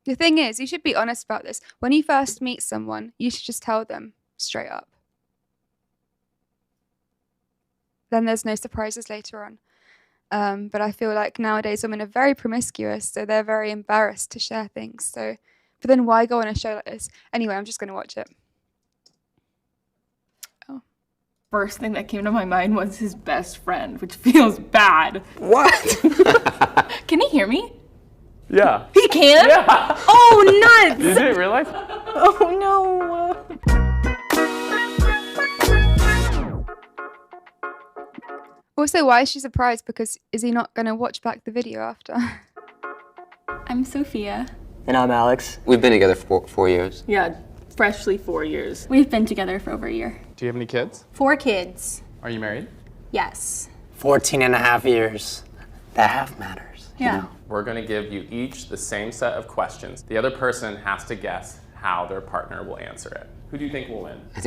The thing is, you should be honest about this. When you first meet someone, you should just tell them straight up. Then there's no surprises later on. But I feel like nowadays women are very promiscuous, so they're very embarrassed to share things. So, but then why go on a show like this? Anyway, I'm just going to watch it. Oh. First thing that came to my mind was his best friend, which feels bad. What? Can he hear me? Yeah. He can? Yeah. Oh, nuts! You didn't realize? Oh, no. Also, why is she surprised? Because is he not going to watch back the video after? I'm Sophia. And I'm Alex. We've been together for 4 years. Yeah, freshly 4 years. We've been together for over a year. Do you have any kids? 4 kids. Are you married? Yes. 14 and a half years. That half matters. Yeah. You know? We're going to give you each the same set of questions. The other person has to guess how their partner will answer it. Who do you think will win? I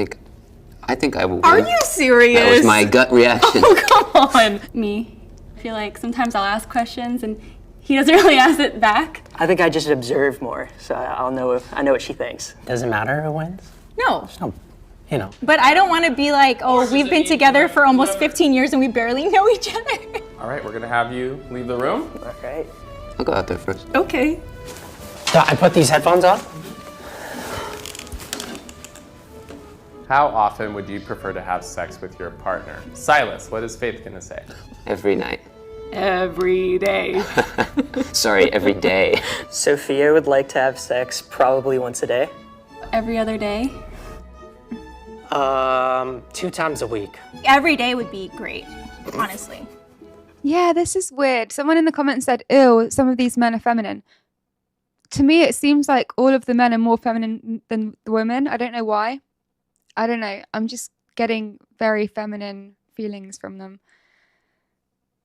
think I will Are win. you serious? That was my gut reaction. Oh, come on. Me. I feel like sometimes I'll ask questions and he doesn't really ask it back. I think I just observe more, so I'll know if I know what she thinks. Doesn't matter who wins. No. No, you know. But I don't want to be like, oh, we've been together for almost 15 years and we barely know each other. All right, we're going to have you leave the room. All right. I'll go out there first. Okay. So I put these headphones on. How often would you prefer to have sex with your partner? Silas, what is Faith going to say? Every night. Every day. Sorry, every day. Sophia would like to have sex probably once a day. Every other day. 2 times a week. Every day would be great, honestly. Yeah, this is weird. Someone in the comments said, ew, some of these men are feminine. To me, it seems like all of the men are more feminine than the women. I don't know why. I don't know. I'm just getting very feminine feelings from them.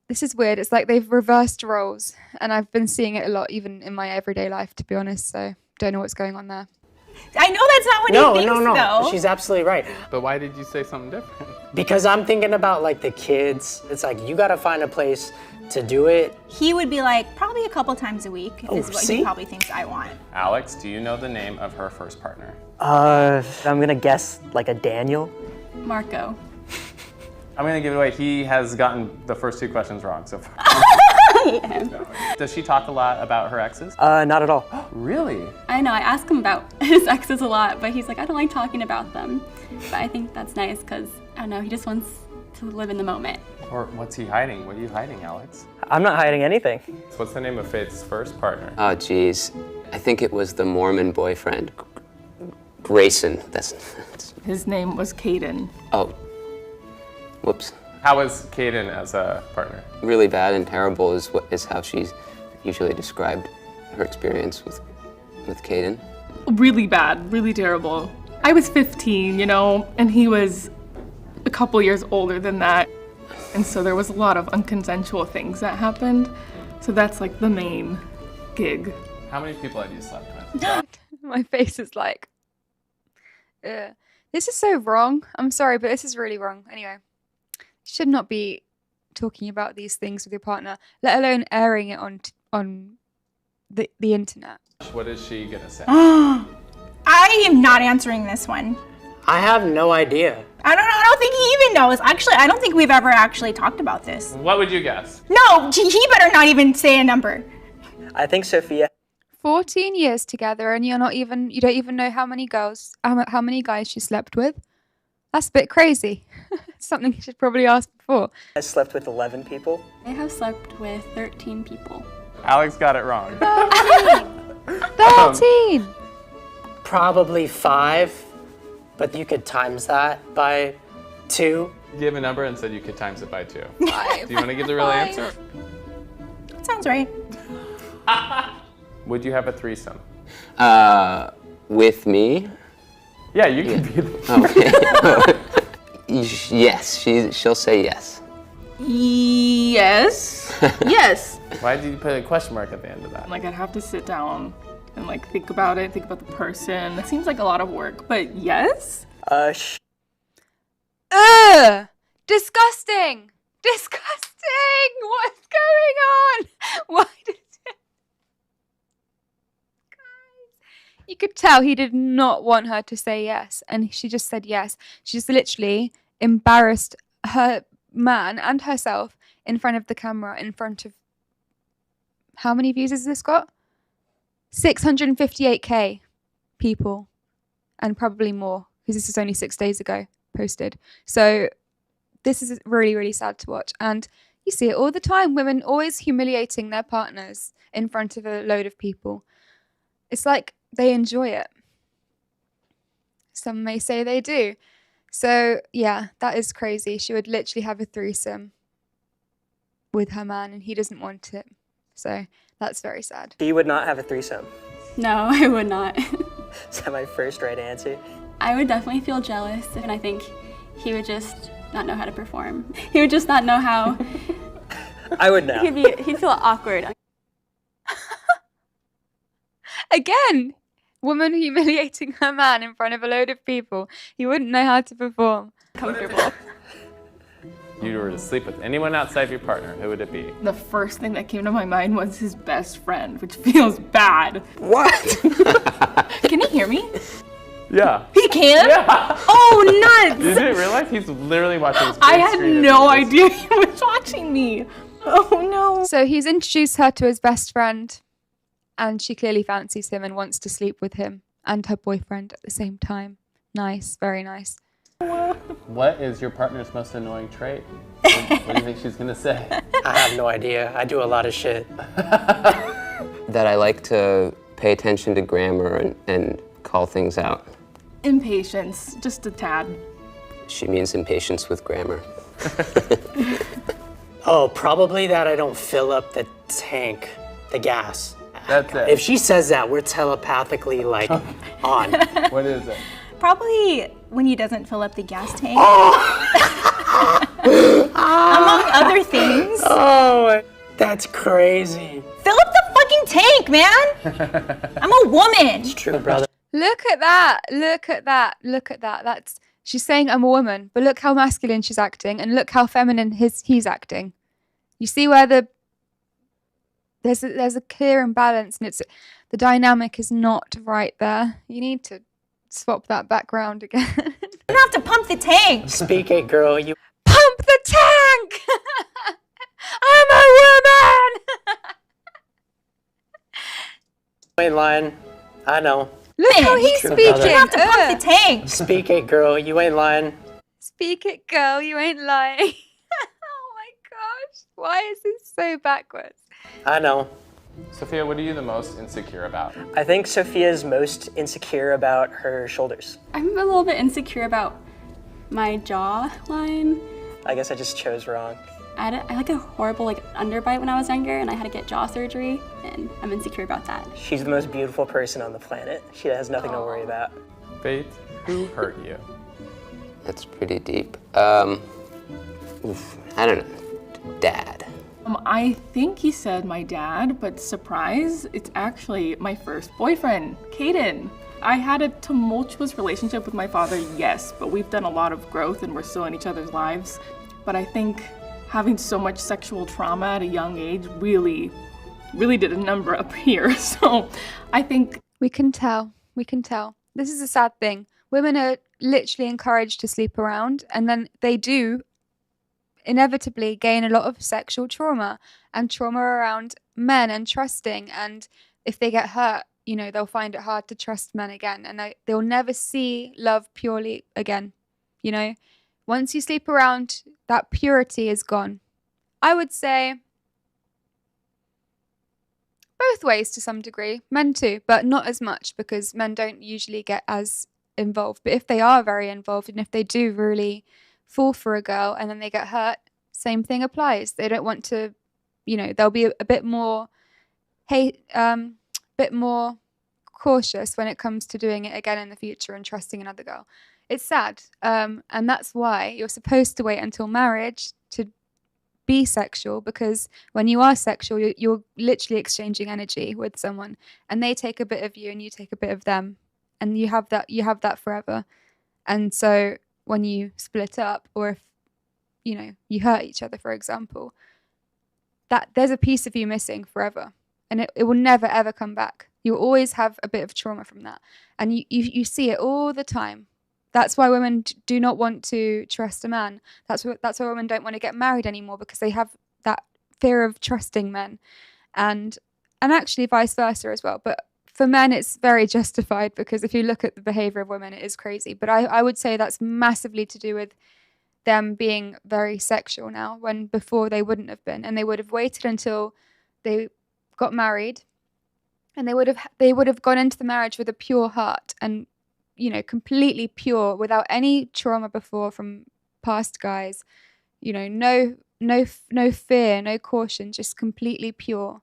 This is weird. It's like they've reversed roles. And I've been seeing it a lot, even in my everyday life, to be honest. So don't know what's going on there. I know that's not what he thinks, No. though. She's absolutely right. But why did you say something different? Because I'm thinking about like the kids. It's like you gotta find a place to do it. He would be like, probably a couple times a week is what see? he probably thinks I want. Alex, do you know the name of her first partner? I'm gonna guess like a Daniel. Marco. I'm going to give it away. He has gotten the first 2 questions wrong so far. Yeah. Does she talk a lot about her exes? Not at all. Really? I know, I ask him about his exes a lot, but he's like, I don't like talking about them. But I think that's nice because, I don't know, he just wants to live in the moment. Or what's he hiding? What are you hiding, Alex? I'm not hiding anything. So what's the name of Faith's first partner? Oh, geez. I think it was the Mormon boyfriend. Grayson. That's His name was Caden. oh. Whoops. How was Caden as a partner? Really bad and terrible is how she's usually described her experience with Caden. Really bad, really terrible. I was 15, and he was a couple years older than that. And so there was a lot of unconsensual things that happened. So that's like the main gig. How many people have you slept with? My face is like, ugh. This is so wrong. I'm sorry, but this is really wrong. Anyway, you should not be talking about these things with your partner, let alone airing it on the internet. What is she gonna say? I am not answering this one. I have no idea. I don't think he even knows. Actually, I don't think we've ever actually talked about this. What would you guess? No, he better not even say a number. I think Sophia. 14 years together and you don't even know how many guys she slept with. That's a bit crazy. Something you should probably ask before. I slept with 11 people. I have slept with 13 people. Alex got it wrong. 13! Probably 5, but you could times that by 2. You gave a number and said you could times it by 2. 5. Do you want to give the real answer? That sounds right. Would you have a threesome? With me? Yeah, you can be the Okay. Yes, she'll say yes. Yes. Yes. Why did you put a question mark at the end of that? Like I'd have to sit down and like think about it, think about the person. It seems like a lot of work, but yes. Ugh! Disgusting! Disgusting! What's going on? Why did it... You could tell he did not want her to say yes, and she just said yes. She just literally embarrassed her man and herself in front of the camera, in front of, how many views has this got? 658k people, and probably more, because this is only 6 days ago posted. So this is really, really sad to watch. And you see it all the time, women always humiliating their partners in front of a load of people. It's like they enjoy it. Some may say they do. So yeah, that is crazy. She would literally have a threesome with her man, and he doesn't want it. So that's very sad. He would not have a threesome. No, I would not. Is that my first right answer? I would definitely feel jealous, and I think he would just not know how to perform. He would just not know how. I would know. He'd feel awkward. Again, woman humiliating her man in front of a load of people. He wouldn't know how to perform. Comfortable. You were to sleep with anyone outside your partner, who would it be? The first thing that came to my mind was his best friend, which feels bad. What? Can he hear me? Yeah. He can? Yeah. Oh, nuts! You didn't realize he's literally watching his I big had screen of no videos. idea he was watching me. Oh, no. So he's introduced her to his best friend, and she clearly fancies him and wants to sleep with him and her boyfriend at the same time. Nice, very nice. What is your partner's most annoying trait? What do you think she's gonna say? I have no idea. I do a lot of shit. That I like to pay attention to grammar and call things out. Impatience, just a tad. She means impatience with grammar. Oh, probably that I don't fill up the tank, the gas. That's it. If she says that, we're telepathically like on. What is it? Probably when he doesn't fill up the gas tank. Among other things. Oh, that's crazy. Fill up the fucking tank, man! I'm a woman! True, brother. Look at that. Look at that. Look at that. She's saying I'm a woman, but look how masculine she's acting, and look how feminine he's acting. You see where there's a clear imbalance, and the dynamic is not right there. You need to swap that background again. You have to pump the tank! Speak it, girl. You Pump the tank! I'm a woman! ain't lying. I know. Look how he's True, speaking. brother. You have to pump the tank! Speak it, girl. You ain't lying. Speak it, girl. You ain't lying. Oh my gosh. Why is this so backwards? I know. Sophia, what are you the most insecure about? I think Sophia's most insecure about her shoulders. I'm a little bit insecure about my jawline. I guess I just chose wrong. I had like a horrible underbite when I was younger, and I had to get jaw surgery, and I'm insecure about that. She's the most beautiful person on the planet. She has nothing to worry about. Faith, who hurt you? That's pretty deep. I don't know. Dad. I think he said my dad, but surprise, it's actually my first boyfriend, Caden. I had a tumultuous relationship with my father, yes, but we've done a lot of growth and we're still in each other's lives. But I think having so much sexual trauma at a young age really did a number up here. So I think We can tell. This is a sad thing. Women are literally encouraged to sleep around, and then they do inevitably gain a lot of sexual trauma and trauma around men and trusting. And if they get hurt, they'll find it hard to trust men again, and they'll never see love purely again. Once you sleep around, that purity is gone. I would say both ways to some degree, men too, but not as much, because men don't usually get as involved. But if they are very involved, and if they do really fall for a girl and then they get hurt, same thing applies. They don't want to, they'll be a bit more bit more cautious when it comes to doing it again in the future and trusting another girl. It's sad, and that's why you're supposed to wait until marriage to be sexual, because when you are sexual, you're literally exchanging energy with someone, and they take a bit of you and you take a bit of them, and you have that forever. And so when you split up, or if you hurt each other, for example, that there's a piece of you missing forever, and it will never ever come back. You'll always have a bit of trauma from that. And you see it all the time. That's why women do not want to trust a man. That's why women don't want to get married anymore, because they have that fear of trusting men. And actually vice versa as well. But for men, it's very justified, because if you look at the behavior of women, it is crazy. But I would say that's massively to do with them being very sexual now, when before they wouldn't have been. And they would have waited until they got married, and they would have gone into the marriage with a pure heart and, you know, completely pure, without any trauma before from past guys, you know, no fear, no caution, just completely pure.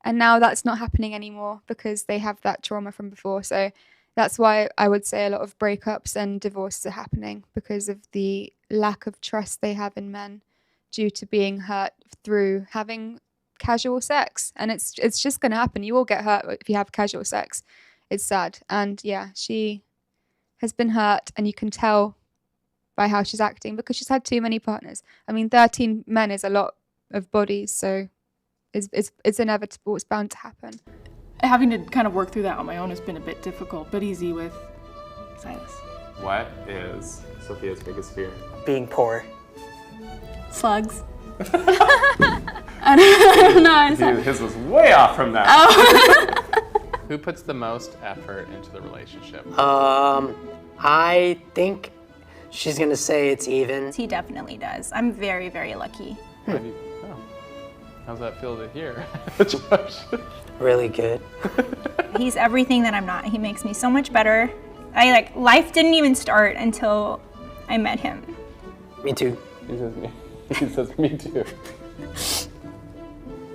And now that's not happening anymore, because they have that trauma from before. So that's why I would say a lot of breakups and divorces are happening, because of the lack of trust they have in men due to being hurt through having casual sex. And it's just going to happen. You will get hurt if you have casual sex. It's sad. And yeah, she has been hurt, and you can tell by how she's acting, because she's had too many partners. I mean, 13 men is a lot of bodies, so it's inevitable. It's bound to happen. Having to kind of work through that on my own has been a bit difficult, but easy with Silas. What is Sophia's biggest fear? Being poor. Slugs. I don't know. Dude, his was way off from that. Oh. Who puts the most effort into the relationship? I think she's gonna say it's even. He definitely does. I'm very, very lucky. How's that feel to hear, Josh? Really good. He's everything that I'm not. He makes me so much better. Life didn't even start until I met him. Me too. He says me too.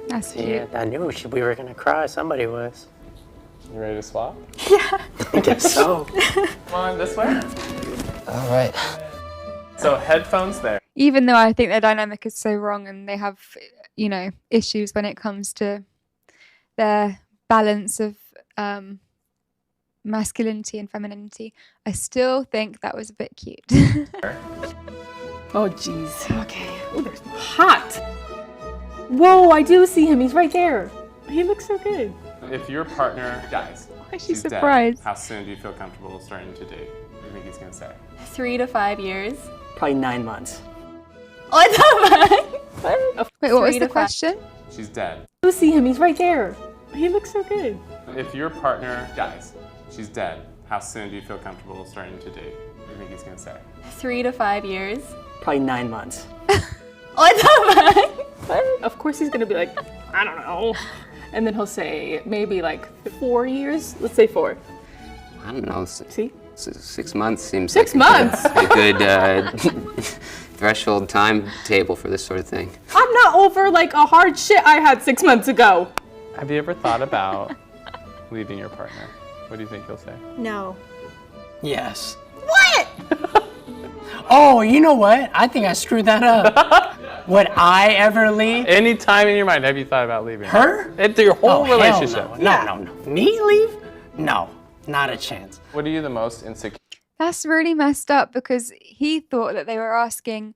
That's cute. Yeah, I knew we were gonna cry. Somebody was. You ready to swap? Yeah. I guess so. Come on, this way. All right. So headphones there. Even though I think their dynamic is so wrong, and they have, you know, issues when it comes to their balance of masculinity and femininity, I still think that was a bit cute. Oh, jeez. Okay. Oh, there's hot. Whoa, I do see him. He's right there. He looks so good. If your partner dies, Why is she she's surprised? dead, how soon do you feel comfortable starting to date? What do you think he's gonna say? 3 to 5 years. Probably 9 months. What the fuck? Wait, what was 3 the to 5. question? She's dead. I do see him. He's right there. He looks so good. If your partner dies, she's dead, how soon do you feel comfortable starting to date? What do you think he's gonna say? 3 to 5 years. Probably 9 months. What the fuck? Of course he's gonna be like, I don't know. And then he'll say maybe like 4 years. Let's say 4. I don't know. See? 6 months seems 6 like months. a good threshold timetable for this sort of thing. I'm not over like a hard shit I had 6 months ago. Have you ever thought about leaving your partner? What do you think he'll say? No. Yes. What? Oh, you know what? I think I screwed that up. Would I ever leave? Any time in your mind have you thought about leaving Her? Into your whole hell relationship? No. Me leave? No, not a chance. What are you the most insecure That's really messed up, because he thought that they were asking,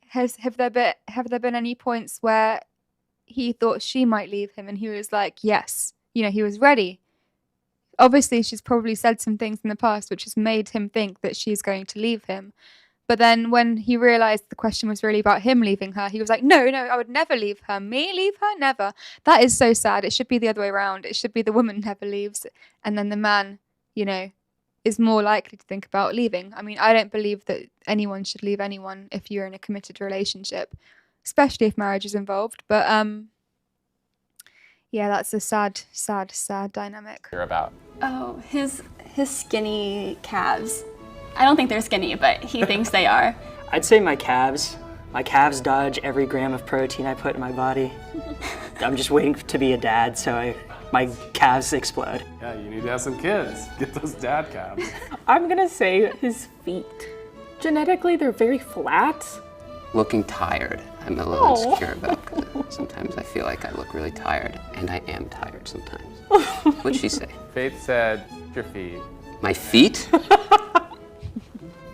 have there been any points where he thought she might leave him, and he was like, yes. You know, he was ready. Obviously, she's probably said some things in the past which has made him think that she's going to leave him. But then when he realized the question was really about him leaving her, he was like, no, I would never leave her. Me leave her? Never. That is so sad. It should be the other way around. It should be the woman never leaves, and then the man, you know, is more likely to think about leaving. I mean, I don't believe that anyone should leave anyone if you're in a committed relationship, especially if marriage is involved. But yeah, that's a sad dynamic. about? Oh, his skinny calves. I don't think they're skinny, but he thinks they are. I'd say my calves. My calves dodge every gram of protein I put in my body. I'm just waiting to be a dad, so my calves explode. Yeah, you need to have some kids. Get those dad calves. I'm gonna say his feet. Genetically, they're very flat. Looking tired. I'm a little insecure about, because sometimes I feel like I look really tired, and I am tired sometimes. What'd she say? Faith said your feet. My feet?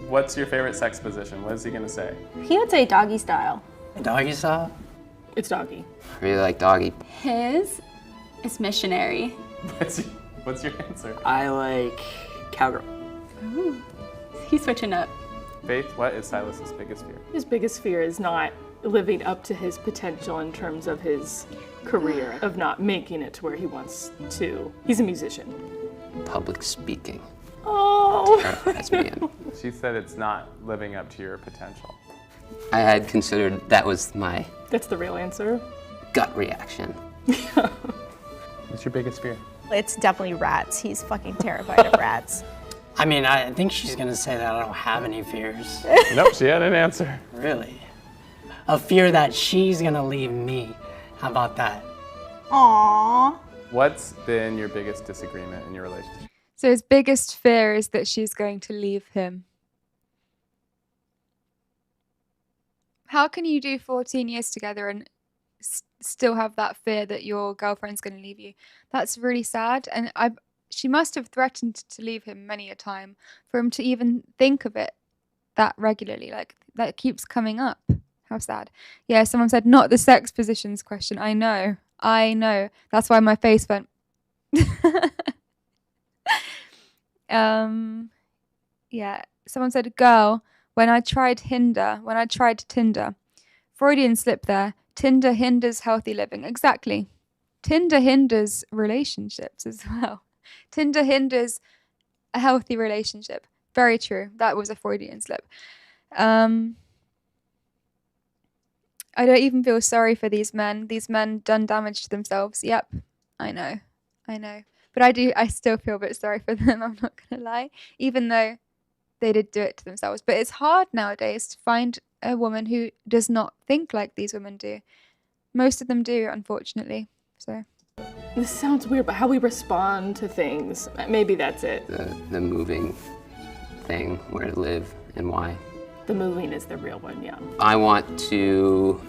What's your favorite sex position? What is he gonna say? He would say doggy style. Doggy style? It's doggy. I really like doggy. His It's missionary. What's your answer? I like cowgirl. Ooh. He's switching up. Faith, what is Silas's biggest fear? His biggest fear is not living up to his potential in terms of his career, of not making it to where he wants to. He's a musician. Public speaking. Oh. Terrifies me. She said it's not living up to your potential. I had considered that was my That's the real answer. gut reaction. What's your biggest fear? It's definitely rats. He's fucking terrified of rats. I mean, I think she's gonna say that I don't have any fears. Nope, she had an answer. Really? A fear that she's gonna leave me. How about that? Aww. What's been your biggest disagreement in your relationship? So his biggest fear is that she's going to leave him. How can you do 14 years together and still have that fear that your girlfriend's going to leave you? That's really sad. And she must have threatened to leave him many a time for him to even think of it that regularly. Like, that keeps coming up. How sad. Yeah, someone said, not the sex positions question. I know. That's why my face went. Yeah, someone said, girl, when I tried Tinder, Freudian slip there, Tinder hinders healthy living. Exactly. Tinder hinders relationships as well. Tinder hinders a healthy relationship. Very true. That was a Freudian slip. I don't even feel sorry for these men. These men done damage to themselves. Yep, I know. But I still feel a bit sorry for them, I'm not going to lie. Even though they did do it to themselves. But it's hard nowadays to find a woman who does not think like these women do. Most of them do, unfortunately. So This sounds weird, but how we respond to things, maybe that's it. The moving thing, where to live and why. The moving is the real one, yeah. I want to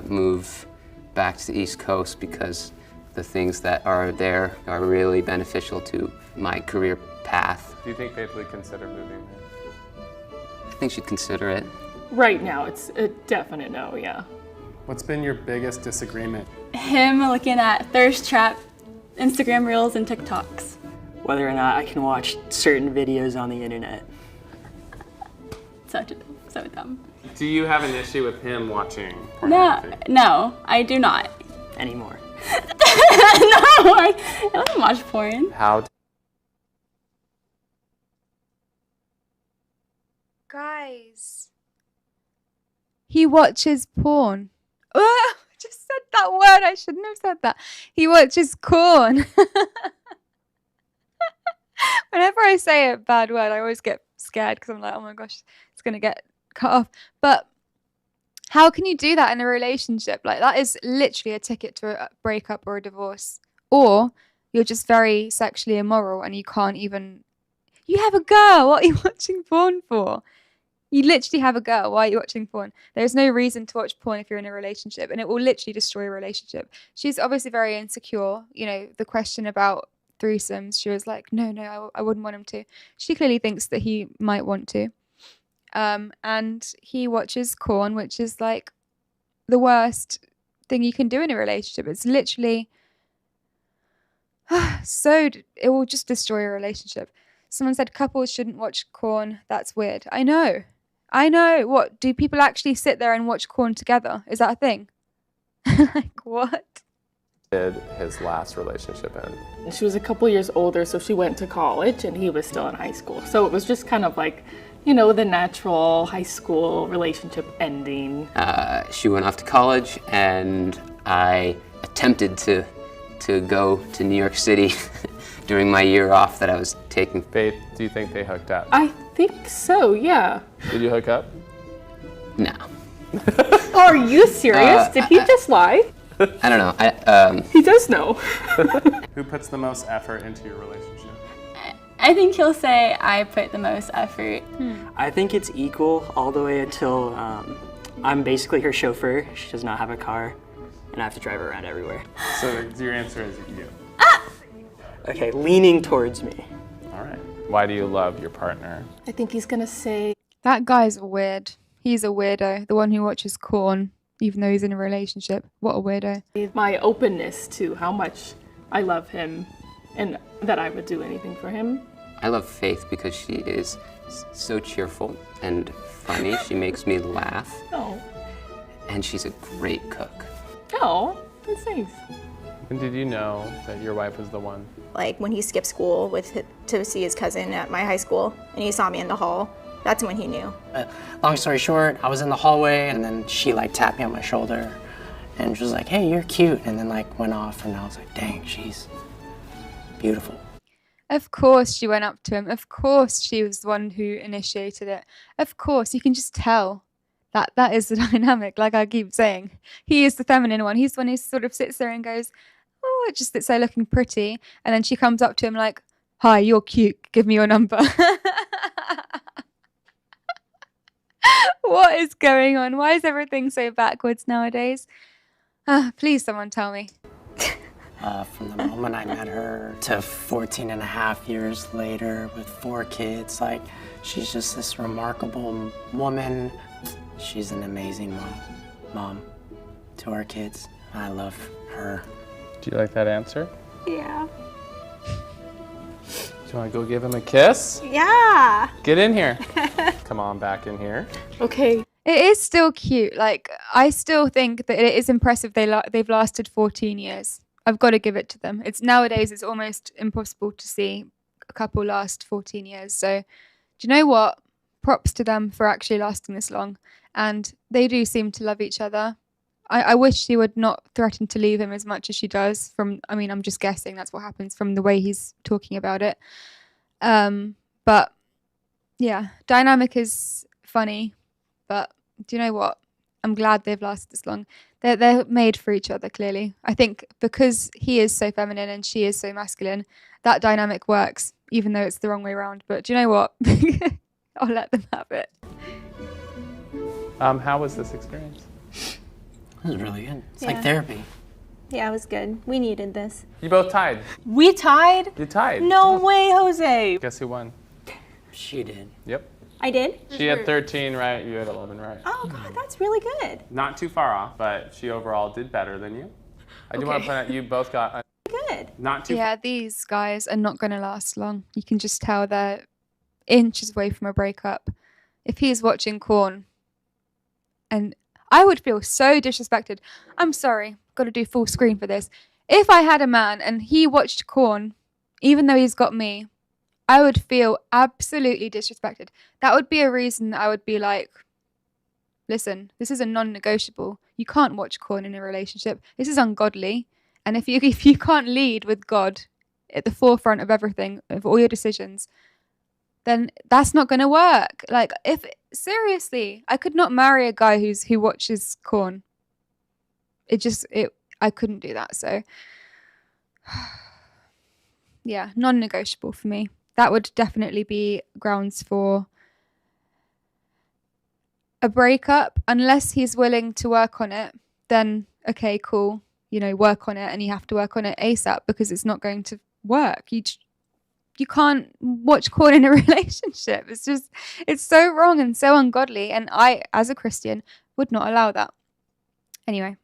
move back to the East Coast because the things that are there are really beneficial to my career path. Do you think Faith would consider moving there? I think she'd consider it. Right now, it's a definite no, yeah. What's been your biggest disagreement? Him looking at thirst trap Instagram reels and TikToks. Whether or not I can watch certain videos on the internet. So dumb. Do you have an issue with him watching No, pornography? no, I do not. Anymore. No, I don't watch porn. How guys, he watches porn. I just said that word. I shouldn't have said that. He watches corn. Whenever I say a bad word, I always get scared because I'm like, oh my gosh, it's going to get cut off. But how can you do that in a relationship? Like, that is literally a ticket to a breakup or a divorce. Or you're just very sexually immoral and you can't even... You have a girl. What are you watching porn for? You literally have a girl. Why are you watching porn? There's no reason to watch porn if you're in a relationship, and it will literally destroy a relationship. She's obviously very insecure. You know, the question about threesomes, she was like, no, I wouldn't want him to. She clearly thinks that he might want to. And he watches porn, which is like the worst thing you can do in a relationship. It's literally it will just destroy a relationship. Someone said couples shouldn't watch porn. That's weird. I know. What, do people actually sit there and watch porn together? Is that a thing? Like, what? did his last relationship end? She was a couple years older, so she went to college and he was still in high school. So it was just kind of like, you know, the natural high school relationship ending. She went off to college and I attempted to go to New York City during my year off that I was taking. Faith, do you think they hooked up? I think so, yeah. Did you hook up? No. Are you serious? Did he just lie? I don't know. He does know. Who puts the most effort into your relationship? I think he'll say I put the most effort. I think it's equal all the way until I'm basically her chauffeur. She does not have a car, and I have to drive her around everywhere. So your answer is you. Okay, leaning towards me. All right. Why do you love your partner? I think he's gonna say, That guy's weird. He's a weirdo. The one who watches porn, even though he's in a relationship. What a weirdo. my openness to how much I love him and that I would do anything for him. I love Faith because she is so cheerful and funny. She makes me laugh. Oh. And she's a great cook. Oh, that's nice. And did you know that your wife was the one? Like when he skipped school to see his cousin at my high school, and he saw me in the hall, that's when he knew. Long story short, I was in the hallway, and then she like tapped me on my shoulder, and she was like, "Hey, you're cute," and then like went off, and I was like, "Dang, she's beautiful." Of course she went up to him. Of course she was the one who initiated it. Of course, you can just tell that is the dynamic, like I keep saying. He is the feminine one. He's the one who sort of sits there and goes, "Oh, it just sits there looking pretty." And then she comes up to him like, "Hi, you're cute. Give me your number." What is going on? Why is everything so backwards nowadays? Please, someone tell me. From the moment I met her to 14 and a half years later with 4 kids, like, she's just this remarkable woman. She's an amazing mom to our kids. I love her. Do you like that answer? Yeah. Do you want to go give him a kiss? Yeah. Get in here. Come on back in here. Okay. It is still cute. Like, I still think that it is impressive they've lasted 14 years. I've got to give it to them. Nowadays it's almost impossible to see a couple last 14 years. So, do you know what? Props to them for actually lasting this long. And they do seem to love each other. I wish she would not threaten to leave him as much as she does. I'm just guessing that's what happens from the way he's talking about it. But yeah, dynamic is funny. But do you know what? I'm glad they've lasted this long. They're made for each other, clearly. I think because he is so feminine and she is so masculine, that dynamic works, even though it's the wrong way around. But do you know what? I'll let them have it. How was this experience? It was really good. It's Yeah. like therapy. Yeah, it was good. We needed this. You both tied. We tied? You tied. No way, Jose. Guess who won? She did. Yep. I did? She had 13 right, you had 11 right. Oh, God, that's really good. Not too far off, but she overall did better than you. I do want to point out you both got Good. not too Yeah, these guys are not going to last long. You can just tell they're inches away from a breakup. If he's watching Korn, and I would feel so disrespected. I'm sorry, got to do full screen for this. If I had a man and he watched Korn, even though he's got me, I would feel absolutely disrespected. That would be a reason I would be like, listen, this is a non-negotiable. You can't watch Korn in a relationship. This is ungodly. And if you can't lead with God at the forefront of everything, of all your decisions, then that's not going to work. Like, seriously, I could not marry a guy who watches Korn. I couldn't do that. So, yeah, non-negotiable for me. That would definitely be grounds for a breakup. Unless he's willing to work on it, then okay, cool. Work on it, and you have to work on it ASAP because it's not going to work. You can't watch Korn in a relationship. It's so wrong and so ungodly. And I, as a Christian, would not allow that. Anyway,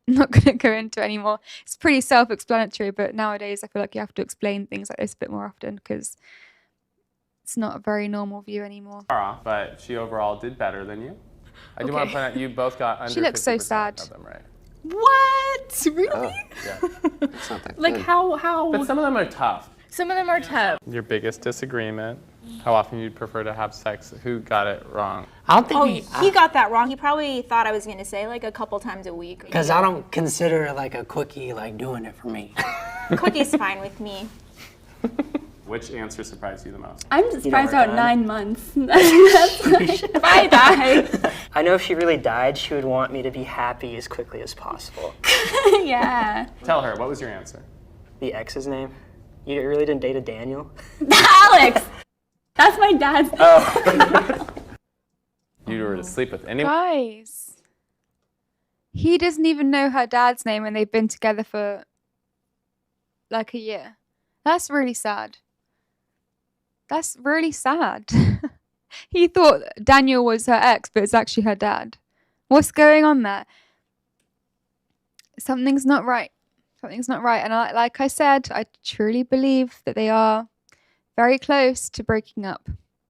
I'm not going to go into it anymore. It's pretty self-explanatory, but nowadays I feel like you have to explain things like this a bit more often because it's not a very normal view anymore. far off, but she overall did better than you. I do want to point out you both got under She looks so 50% sad. of them right. What? Really? Oh, Yeah. it's not that Like good. how? But some of them are tough. Some of them are tough. Your biggest disagreement, how often you'd prefer to have sex, who got it wrong? I don't think He got that wrong. He probably thought I was going to say like a couple times a week. because I don't consider it like a quickie like doing it for me. Cookie's fine with me. Which answer surprised you the most? I'm surprised work about on 9 months. That's like, if I die. I know if she really died, she would want me to be happy as quickly as possible. Yeah. Tell her, what was your answer? The ex's name? You really didn't date a Daniel? Alex! That's my dad's name. You were to sleep with anyone? Guys, he doesn't even know her dad's name and they've been together for like a year. That's really sad. That's really sad. He thought Daniel was her ex, but it's actually her dad. What's going on there? Something's not right. Something's not right. And like I said, I truly believe that they are very close to breaking up.